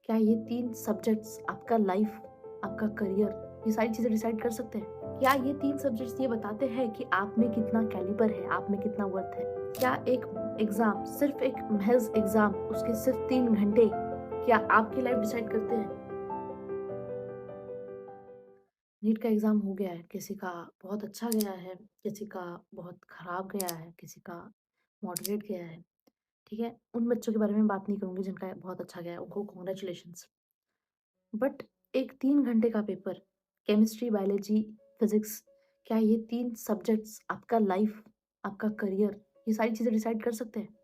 क्या ये 3 सब्जेक्ट्स आपका लाइफ, आपका करियर, ये सारी चीज़ें डिसाइड कर सकते हैं? क्या ये 3 सब्जेक्ट्स ये बताते हैं कि आप में कितना कैलिबर है, आप में कितना वर्थ है? क्या एक एग्ज़ाम, सिर्फ़ एक महज़ एग्ज़ाम, उसके सिर्फ़ 3 घंटे क्या आपकी लाइफ डिसाइड करते हैं? नीट का एग्ज़ाम हो गया है, किसी का बहुत अच्छा गया है, किसी का बहुत खराब गया है, किसी का मॉडरेट गया है, ठीक है? उन बच्चों के बारे में बात नहीं करूँगी जिनका बहुत अच्छा गया है, उनको कांग्रेचुलेशंस। बट एक 3 घंटे का पेपर, केमिस्ट्री, बायोलॉजी, फिज़िक्स, क्या ये 3 सब्जेक्ट्स आपका लाइफ़, आपका करियर, ये सारी चीज़ें डिसाइड कर सकते हैं?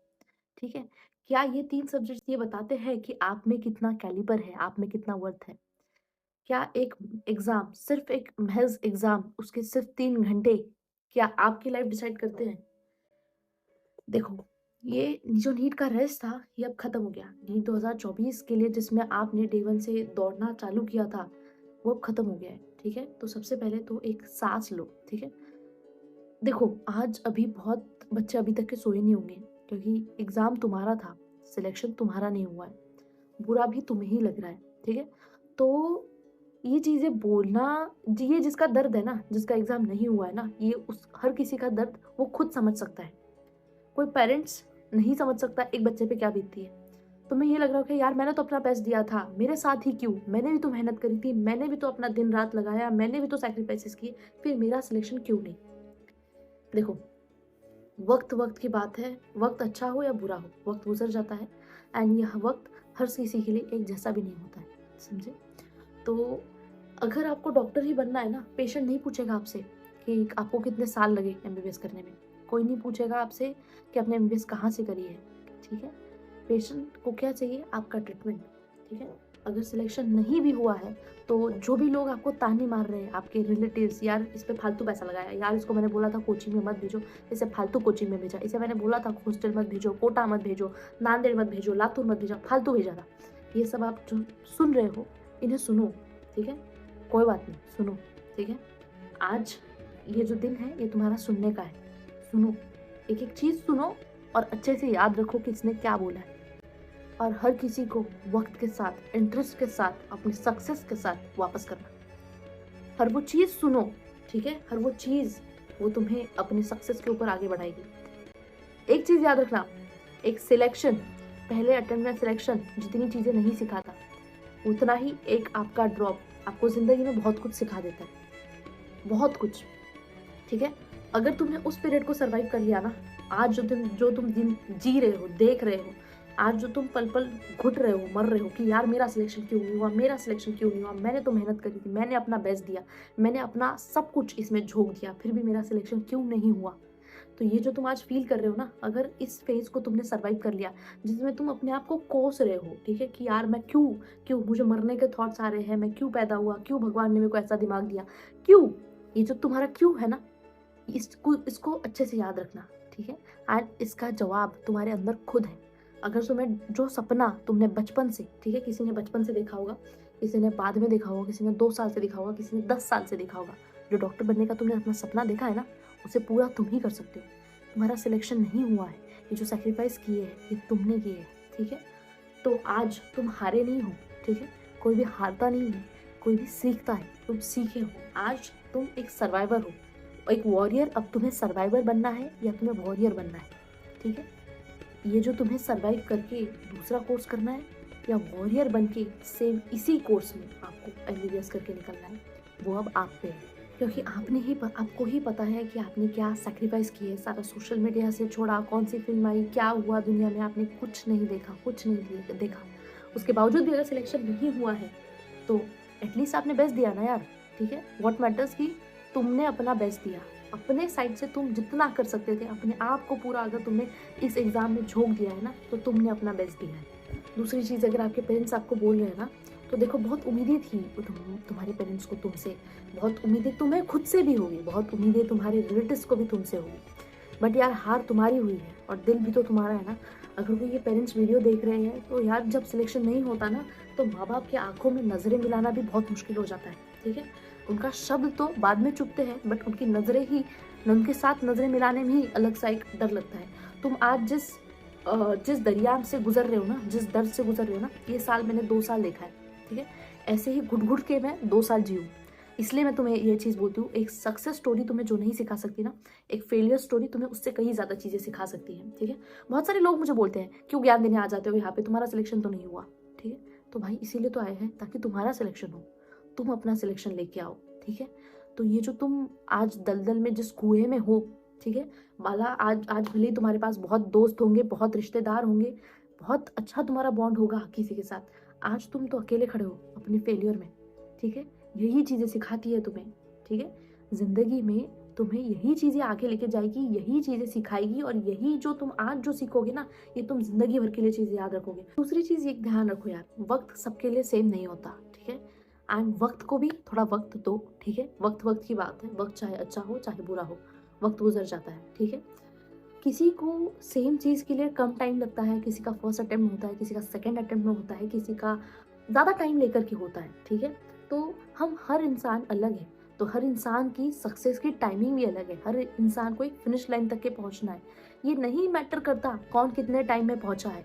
ठीक है? क्या ये 3 सब्जेक्ट्स ये बताते हैं कि आप में कितना कैलिबर है, आप में कितना वर्थ है? क्या एक एग्ज़ाम, सिर्फ़ एक महज़ एग्ज़ाम, उसके सिर्फ़ 3 घंटे, क्या आपकी लाइफ़ डिसाइड करते हैं? देखो, ये जो नीट का रेस था, ये अब खत्म हो गया। नीट 2024 के लिए जिसमें आपने डे 1 से दौड़ना चालू किया था, वो अब खत्म हो गया है, ठीक है? तो सबसे पहले तो एक साँस लो, ठीक है? देखो, आज अभी बहुत बच्चे अभी तक के सोए नहीं होंगे, क्योंकि एग्ज़ाम तुम्हारा था, सिलेक्शन तुम्हारा नहीं हुआ है, बुरा भी तुम्हें ही लग रहा है, ठीक है? तो ये चीज़ें बोलना, ये जिसका दर्द है ना, जिसका एग्ज़ाम नहीं हुआ है ना, ये उस हर किसी का दर्द वो खुद समझ सकता है। कोई पेरेंट्स नहीं समझ सकता एक बच्चे पे क्या बीतती है। तुम्हें ये लग रहा हो कि यार मैंने तो अपना बेस्ट दिया था, मेरे साथ ही क्यों? मैंने भी तो मेहनत करी थी, मैंने भी तो अपना दिन-रात लगाया, मैंने भी तो सैक्रिफाइसेस किए, फिर मेरा सिलेक्शन क्यों नहीं? देखो, वक़्त-वक़्त की बात है, वक़्त अच्छा हो या बुरा हो, वक़्त गुज़र जाता है एंड यह वक़्त हर किसी के लिए एक जैसा भी नहीं होता है, समझे? तो अगर आपको डॉक्टर ही बनना है ना, पेशेंट नहीं पूछेगा आपसे कि आपको कितने साल लगे एमबीबीएस करने में। कोई नहीं पूछेगा आपसे कि आपने एमबीबीएस कहाँ से करी है, ठीक है? पेशेंट को क्या चाहिए? आपका ट्रीटमेंट, ठीक है? अगर सिलेक्शन नहीं भी हुआ है, तो जो भी लोग आपको ताने मार रहे हैं, आपके रिलेटिव्स, यार इस पे फालतू पैसा लगाया, यार इसको मैंने बोला था कोचिंग में मत भेजो, इसे फालतू कोचिंग में भेजा, इसे मैंने बोला था हॉस्टल मत भेजो, कोटा मत भेजो, नांदेड़ मत भेजो, लातूर मत भेजा, फालतू भेजा था। ये सब आप जो सुन रहे हो, इन्हें सुनो, ठीक है? कोई बात नहीं, सुनो, ठीक है? आज ये जो दिन है, ये तुम्हारा सुनने का है। सुनो, एक-एक चीज़ सुनो और अच्छे से याद रखो कि इसने क्या बोला है। और हर किसी को वक़्त के साथ, इंटरेस्ट के साथ, अपनी सक्सेस के साथ वापस करना। हर वो चीज़ सुनो, ठीक है? हर वो चीज़, वो तुम्हें अपनी सक्सेस के ऊपर आगे बढ़ाएगी। एक चीज़ याद रखना, एक सिलेक्शन, पहले अटेम्प्ट में सिलेक्शन जितनी चीज़ें नहीं सिखाता, उतना ही एक आपका ड्रॉप आपको ज़िंदगी में बहुत कुछ सिखा देता है। बहुत कुछ, ठीक है? अगर तुमने उस पीरियड को सर्वाइव कर लिया ना, आज जो तुम दिन जी रहे हो, देख रहे हो, आज जो तुम पल-पल घुट रहे हो, मर रहे हो कि यार मेरा सिलेक्शन क्यों नहीं हुआ, मेरा सिलेक्शन क्यों नहीं हुआ? मैंने तो मेहनत करी थी, मैंने अपना बेस्ट दिया, मैंने अपना सब कुछ इसमें झोंक दिया, फिर भी मेरा सिलेक्शन क्यों नहीं हुआ? तो ये जो तुम आज फ़ील कर रहे हो ना, अगर इस फ़ेज़ को तुमने सर्वाइव कर लिया, जिसमें तुम अपने आप को कोस रहे हो, ठीक है? कि यार मैं क्यों क्यों मुझे मरने के थॉट्स आ रहे हैं, मैं क्यों पैदा हुआ? क्यों भगवान ने मेरे को ऐसा दिमाग दिया? क्यों? ये जो तुम्हारा क्यों है ना, इसको अच्छे से याद रखना, ठीक है? एंड इसका जवाब तुम्हारे अंदर खुद है। अगर तुम्हें जो सपना तुमने बचपन से, ठीक है? किसी ने बचपन से देखा होगा, किसी ने बाद में देखा होगा, किसी ने 2 साल से देखा होगा, किसी ने 10 साल से देखा होगा। जो डॉक्टर बनने का तुमने अपना सपना देखा है ना, उसे पूरा तुम ही कर सकते हो। तुम्हारा सिलेक्शन नहीं हुआ है, ये जो सैक्रिफाइस किए हैं, ये तुमने किए हैं, ठीक है? तो आज तुम हारे नहीं हो, ठीक है? कोई भी हारता नहीं है, कोई भी सीखता है, तुम सीखे हो। आज तुम एक सर्वाइवर हो, एक वॉरियर। अब तुम्हें सर्वाइवर बनना है या तुम्हें वॉरियर बनना है, ठीक है? ये जो तुम्हें सर्वाइव करके दूसरा कोर्स करना है या वॉरियर बन के सेम इसी कोर्स में आपको एमबीबीएस करके निकलना है, वो अब आप पे है। क्योंकि आपको ही पता है कि आपने क्या सैक्रिफाइस किए, है सारा सोशल मीडिया से छोड़ा, कौन सी फिल्म आई, क्या हुआ दुनिया में, आपने कुछ नहीं देखा, कुछ नहीं देखा। उसके बावजूद भी अगर सिलेक्शन नहीं हुआ है, तो एटलीस्ट आपने बेस्ट दिया ना यार, ठीक है? व्हाट मैटर्स कि तुमने अपना बेस्ट दिया। अपने साइड से तुम जितना कर सकते थे, अपने आप को पूरा अगर तुमने इस एग्ज़ाम में झोंक दिया है ना, तो तुमने अपना बेस्ट दिया है। दूसरी चीज़, अगर आपके पेरेंट्स आपको बोल रहे हैं ना, तो देखो बहुत उम्मीदें थी तुम्हारे पेरेंट्स को तुमसे, बहुत उम्मीदें तुम्हें खुद से भी होगी, बहुत उम्मीदें तुम्हारे रिलेटिव्स को भी तुमसे होगी। बट यार हार तुम्हारी हुई है और दिल भी तो तुम्हारा है ना। अगर कोई ये पेरेंट्स वीडियो देख रहे हैं, तो यार जब सिलेक्शन नहीं होता ना, तो माँ बाप की आंखों में नज़रें मिलाना भी बहुत मुश्किल हो जाता है, ठीक है? उनका शब्द तो बाद में चुभते हैं, बट उनकी नज़रें ही, उनके साथ नज़रें मिलाने में ही अलग सा एक डर लगता है। तुम आज जिस जिस दरिया से गुजर रहे हो ना, जिस दर्द से गुजर रहे हो ना, ये साल मैंने 2 साल देखा है, ठीक है? ऐसे ही घुट-घुट के मैं 2 साल जी हूँ। इसलिए मैं तुम्हें ये चीज़ बोलती हूँ, एक सक्सेस स्टोरी तुम्हें जो नहीं सिखा सकती ना, एक फेलियर स्टोरी तुम्हें उससे कहीं ज़्यादा चीज़ें सिखा सकती है, ठीक है? बहुत सारे लोग मुझे बोलते हैं, "क्यों ज्ञान देने आ जाते हो यहाँ पे? तुम्हारा सिलेक्शन तो नहीं हुआ।" ठीक है? तो भाई इसीलिए तो आए हैं ताकि तुम्हारा सिलेक्शन हो। तुम अपना सिलेक्शन लेके आओ, ठीक है? तो ये जो तुम आज दलदल में जिस कुएँ में हो, ठीक है? माला आज आज भले ही तुम्हारे पास बहुत दोस्त होंगे, बहुत रिश्तेदार होंगे, बहुत अच्छा तुम्हारा बॉन्ड होगा किसी के साथ। आज तुम तो अकेले खड़े हो अपनी फेलियर में, ठीक है? यही चीज़ें सिखाती है तुम्हें, ठीक है? ज़िंदगी में तुम्हें यही चीज़ें आगे लेके जाएगी, यही चीज़ें सिखाएगी और यही जो तुम आज जो सीखोगे ना, ये तुम ज़िंदगी भर के लिए चीज़ें याद रखोगे। दूसरी चीज़ एक ध्यान रखो यार, वक़्त सबके लिए सेम नहीं होता, ठीक है? एंड वक़्त को भी थोड़ा वक़्त दो, ठीक है? वक़्त-वक़्त की बात है, वक़्त चाहे अच्छा हो, चाहे बुरा हो, वक़्त गुज़र जाता है, ठीक है? किसी को सेम चीज़ के लिए कम टाइम लगता है, किसी का फर्स्ट अटेम्प्ट होता है, किसी का सेकंड अटेम्प्ट में होता है, किसी का ज़्यादा टाइम लेकर के होता है, ठीक है? तो हम हर इंसान अलग है, तो हर इंसान की सक्सेस की टाइमिंग भी अलग है, हर इंसान को एक फिनिश लाइन तक के पहुँचना है। ये नहीं मैटर करता कौन कितने टाइम में पहुँचा है,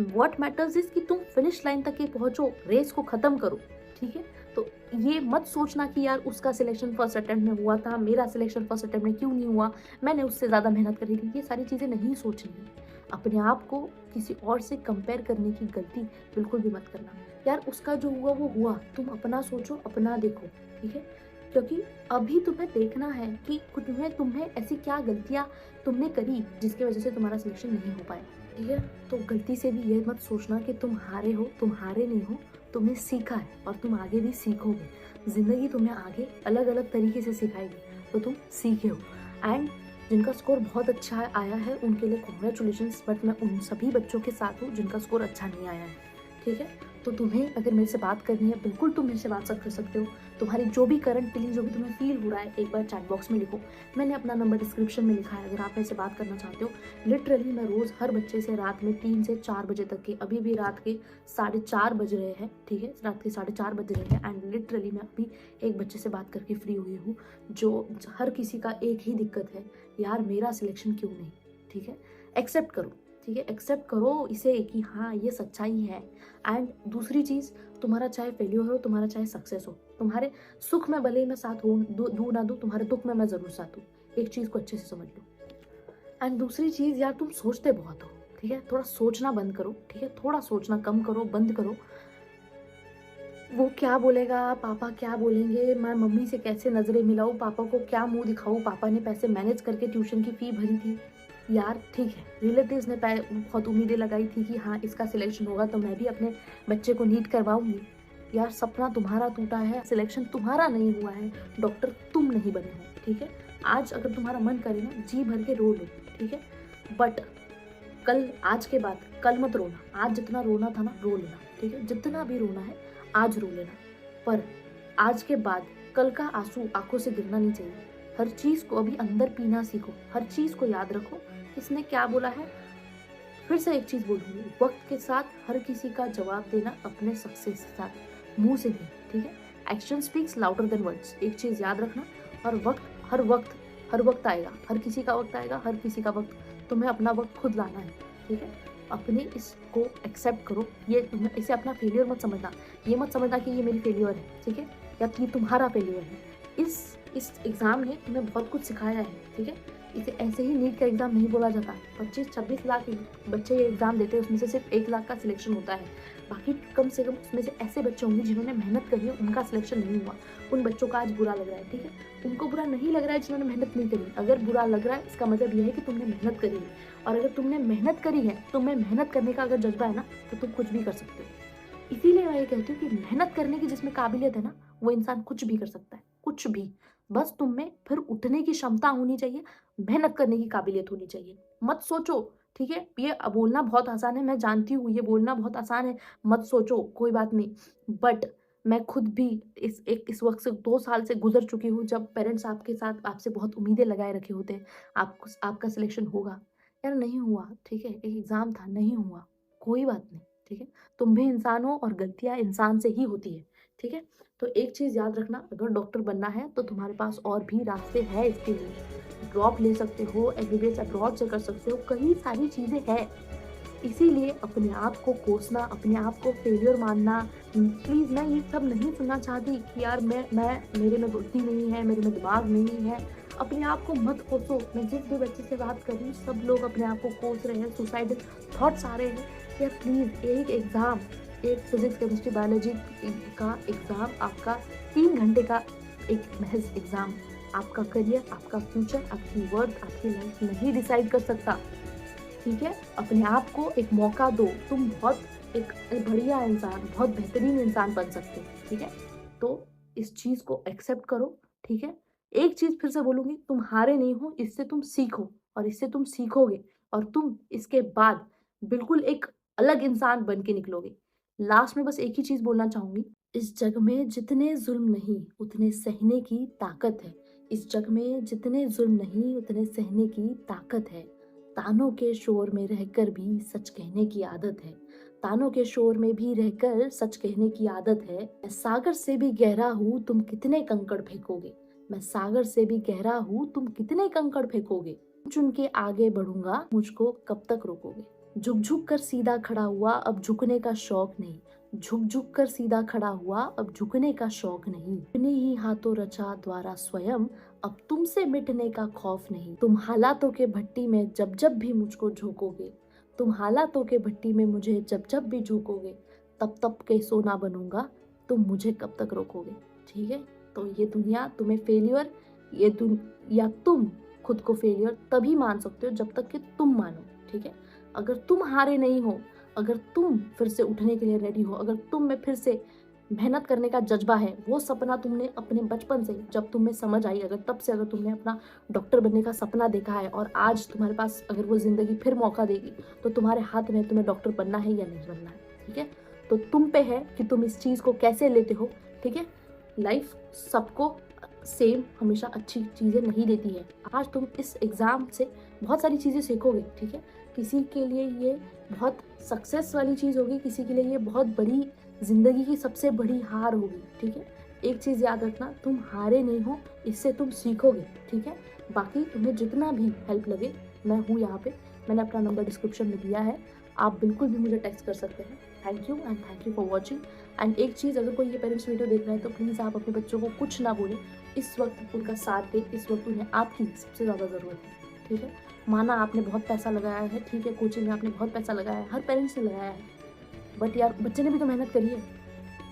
व्हाट मैटर्स इज़ कि तुम फिनिश लाइन तक के पहुँचो, रेस को ख़त्म करो, ठीक है? तो ये मत सोचना कि यार उसका सिलेक्शन फर्स्ट अटेम्प्ट में हुआ था, मेरा सिलेक्शन फर्स्ट अटेम्प्ट में क्यों नहीं हुआ, मैंने उससे ज़्यादा मेहनत करी थी, ये सारी चीज़ें नहीं सोचनी है। अपने आप को किसी और से कंपेयर करने की गलती बिल्कुल भी मत करना। यार उसका जो हुआ वो हुआ, तुम अपना सोचो, अपना देखो, ठीक है? क्योंकि अभी तुम्हें देखना है कि तुम्हें तुम्हें ऐसी क्या गलतियाँ तुमने करी जिसकी वजह से तुम्हारा सिलेक्शन नहीं हो पाया, ठीक है? तो गलती से भी ये मत सोचना कि तुम हारे हो, तुम हारे नहीं हो, तुमने सीखा है और तुम आगे भी सीखोगे। ज़िंदगी तुम्हें आगे अलग-अलग तरीके से सिखाएगी, तो तुम सीखे हो। एंड जिनका स्कोर बहुत अच्छा आया है उनके लिए कांग्रेचुलेशंस, बट मैं उन सभी बच्चों के साथ हूँ जिनका स्कोर अच्छा नहीं आया है, ठीक है? तो तुम्हें अगर मेरे से बात करनी है, बिल्कुल तुम मेरे से बात कर सकते हो। तुम्हारी जो भी करंट फीलिंग, जो भी तुम्हें फ़ील हो रहा है, एक बार चैट बॉक्स में लिखो। मैंने अपना नंबर डिस्क्रिप्शन में लिखा है, अगर आप मेरे से बात करना चाहते हो। लिटरली मैं रोज़ हर बच्चे से रात में 3 से 4 बजे तक के, अभी भी रात के 4:30 बज रहे हैं, ठीक है? रात के 4:30 बज रहे हैं एंड लिटरली मैं अभी एक बच्चे से बात करके फ्री हुई हूँ, जो हर किसी का एक ही दिक्कत है, यार मेरा सिलेक्शन क्यों नहीं, ठीक है? एक्सेप्ट करो, ठीक है? एक्सेप्ट करो इसे कि हाँ, ये सच्चाई है। एंड दूसरी चीज़, तुम्हारा चाहे फेल्योर हो, तुम्हारा चाहे सक्सेस हो, तुम्हारे सुख में भले ही मैं साथ हूँ, दूँ ना दूँ, तुम्हारे दुख में मैं ज़रूर साथ हूँ। एक चीज़ को अच्छे से समझ लो। एंड दूसरी चीज़, यार तुम सोचते बहुत हो, ठीक है? थोड़ा सोचना बंद करो, ठीक है? थोड़ा सोचना कम करो, बंद करो। वो क्या बोलेगा, पापा क्या बोलेंगे, मैं मम्मी से कैसे नज़रें मिलाऊँ, पापा को क्या मुँह दिखाऊँ, पापा ने पैसे मैनेज करके ट्यूशन की फ़ी भरी थी। यार ठीक है, रिलेटिव्स ने बहुत उम्मीदें लगाई थी कि हाँ, इसका सिलेक्शन होगा तो मैं भी अपने बच्चे को नीट करवाऊँगी। यार सपना तुम्हारा टूटा है, सिलेक्शन तुम्हारा नहीं हुआ है, डॉक्टर तुम नहीं बने हो, ठीक है? आज अगर तुम्हारा मन करे ना, जी भर के रो लो, ठीक है? बट कल, आज के बाद कल मत रोना। आज जितना रोना था ना, रो लेना, ठीक है? जितना भी रोना है, आज रो लेना। पर आज के बाद कल का आँसू आँखों से गिरना नहीं चाहिए। हर चीज़ को अभी अंदर पीना सीखो, हर चीज़ को याद रखो, किसने क्या बोला है। फिर से एक चीज़ बोलूँगी, वक़्त के साथ हर किसी का जवाब देना अपने सक्सेस के साथ, मुँह से नहीं, ठीक है? Action speaks louder than words. एक चीज़ याद रखना, और हर वक़्त आएगा, हर किसी का वक़्त आएगा, हर किसी का वक़्त, तुम्हें अपना वक़्त खुद लाना है, ठीक है? अपने इसको एक्सेप्ट करो, ये तुम्हें इसे अपना फेलियर मत समझना, ये मत समझना कि ये मेरी फेलियर है, ठीक है? या कि तुम्हारा फेलियर है। इस एग्ज़ाम ने तुम्हें बहुत कुछ सिखाया है, ठीक है? इसे ऐसे ही नीट का एग्ज़ाम नहीं बोला जाता। 25-26 लाख बच्चे ये एग्ज़ाम देते हैं, उसमें से सिर्फ 1 लाख का सिलेक्शन होता है। बाकी कम से कम उसमें से ऐसे बच्चे होंगे जिन्होंने मेहनत करी है, उनका सिलेक्शन नहीं हुआ। उन बच्चों का आज बुरा लग रहा है, ठीक है? उनको बुरा नहीं लग रहा है जिन्होंने मेहनत नहीं करी। अगर बुरा लग रहा है, इसका मतलब ये है कि तुमने मेहनत करी है, और अगर तुमने मेहनत करी है, तुम्हें मेहनत करने का अगर जज़्बा है ना, तो तुम कुछ भी कर सकते हो। इसीलिए मैं ये कहती हूँ कि मेहनत करने की जिसमें काबिलियत है ना, वो इंसान कुछ भी कर सकता है, कुछ भी। बस तुम में फिर उठने की क्षमता होनी चाहिए, मेहनत करने की काबिलियत होनी चाहिए। मत सोचो, ठीक है? ये बोलना बहुत आसान है, मैं जानती हूँ, ये बोलना बहुत आसान है, मत सोचो, कोई बात नहीं। बट मैं खुद भी इस वक़्त से 2 साल से गुज़र चुकी हूँ, जब पेरेंट्स आपके साथ आपसे बहुत उम्मीदें लगाए रखे होते हैं, आपका सिलेक्शन होगा। यार नहीं हुआ, ठीक है? एक एग्ज़ाम था, नहीं हुआ, कोई बात नहीं, ठीक है? तुम भी इंसान हो और गलतियाँ इंसान से ही होती है, ठीक है? तो एक चीज़ याद रखना, अगर डॉक्टर बनना है तो तुम्हारे पास और भी रास्ते हैं इसके लिए। ड्रॉप ले सकते हो, एमबीबीएस अब्रॉड से कर सकते हो, कई सारी चीज़ें हैं, इसीलिए अपने आप को कोसना, अपने आप को फेलियर मानना, प्लीज़ मैं ये सब नहीं सुनना चाहती कि यार मैं मेरे में बुद्धि नहीं है, मेरे में दिमाग नहीं है। अपने आप को मत कोसो। मैं जिस भी बच्चे से बात कर रही हूँ, सब लोग अपने आप को कोस रहे हैं, सुसाइडल थॉट्स आ रहे हैं। यार प्लीज़ एक एग्ज़ाम, एक फिज़िक्स, केमिस्ट्री, बायोलॉजी का एग्ज़ाम आपका 3 घंटे का एक महज़ एग्ज़ाम आपका करियर, आपका फ्यूचर, आपकी वर्थ, आपकी लाइफ़ नहीं डिसाइड कर सकता। ठीक है? अपने आप को एक मौका दो, तुम बहुत एक बढ़िया इंसान, बहुत बेहतरीन इंसान बन सकते हो, ठीक है? तो इस चीज़ को एक्सेप्ट करो, ठीक है? एक चीज़ फिर से बोलूँगी, तुम हारे नहीं हो, इससे तुम सीखो और इससे तुम सीखोगे और तुम इसके बाद बिल्कुल एक अलग इंसान बन के निकलोगे। लास्ट में बस एक ही चीज़ बोलना चाहूँगी, इस जग में जितने ज़ुल्म नहीं, उतने सहने की ताकत है। इस जग में जितने ज़ुल्म नहीं, उतने सहने की ताकत है। तानों के शोर में रहकर भी सच कहने की आदत है। तानों के शोर में भी रहकर सच कहने की आदत है। मैं सागर से भी गहरा हूँ, तुम कितने कंकड़ फेंकोगे। मैं सागर से भी गहरा हूँ, तुम कितने कंकड़ फेंकोगे। चुन के आगे बढ़ूंगा, मुझको कब तक रोकोगे। झुक झुक कर सीधा खड़ा हुआ, अब झुकने का शौक नहीं। झुक झुक कर सीधा खड़ा हुआ, अब झुकने का शौक नहीं। अपने ही हाथों रचा द्वारा स्वयं, अब तुमसे मिटने का खौफ नहीं। तुम हालातों के भट्टी में जब जब भी मुझको झोंकोगे, तुम हालातों के भट्टी में मुझे जब जब भी झोंकोगे, तब तब के सोना बनूंगा, तुम मुझे कब तक रोकोगे। ठीक है? तो ये दुनिया तुम्हें फेलियर, या तुम खुद को फेलियर तभी मान सकते हो जब तक कि तुम मानो। ठीक है? अगर तुम हारे नहीं हो, अगर तुम फिर से उठने के लिए रेडी हो, अगर तुम में फिर से मेहनत करने का जज्बा है, वो सपना तुमने अपने बचपन से जब तुम्हें समझ आई, अगर तब से अगर तुमने अपना डॉक्टर बनने का सपना देखा है और आज तुम्हारे पास अगर वो ज़िंदगी फिर मौका देगी, तो तुम्हारे हाथ में तुम्हें डॉक्टर बनना है या नहीं बनना है। ठीक है? तो तुम पे है कि तुम इस चीज़ को कैसे लेते हो। ठीक है? लाइफ सबको सेम हमेशा अच्छी चीज़ें नहीं देती है। आज तुम इस एग्ज़ाम से बहुत सारी चीज़ें सीखोगे। ठीक है? किसी के लिए ये बहुत सक्सेस वाली चीज़ होगी, किसी के लिए ये बहुत बड़ी ज़िंदगी की सबसे बड़ी हार होगी। ठीक है? एक चीज़ याद रखना, तुम हारे नहीं हो, इससे तुम सीखोगे। ठीक है? बाकी तुम्हें जितना भी हेल्प लगे, मैं हूँ यहाँ पे। मैंने अपना नंबर डिस्क्रिप्शन में दिया है, आप बिल्कुल भी मुझे टेक्स्ट कर सकते हैं। Thank you and thank you for watching. And एक चीज़, अगर कोई ये पेरेंट्स वीडियो देख रहा है तो प्लीज़ आप अपने बच्चों को कुछ ना बोलें। इस वक्त उनका साथ दें, इस वक्त उन्हें आपकी सबसे ज़्यादा ज़रूरत है। ठीक है? माना आपने बहुत पैसा लगाया है, ठीक है, कोचिंग में आपने बहुत पैसा लगाया है, हर पेरेंट्स ने लगाया है, बट यार बच्चे ने भी तो मेहनत करी है।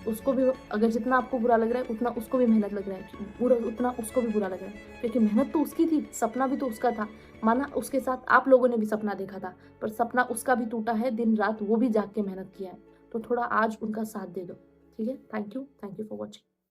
उसको भी, अगर जितना आपको बुरा लग रहा है उतना उसको भी मेहनत लग रहा है, बुरा उतना उसको भी बुरा लग रहा है, क्योंकि मेहनत तो उसकी थी, सपना भी तो उसका था। माना उसके साथ आप लोगों ने भी सपना देखा था, पर सपना उसका भी टूटा है, दिन रात वो भी जाग के मेहनत किया है। तो थोड़ा आज उनका साथ दे दो। ठीक है? Thank you for watching.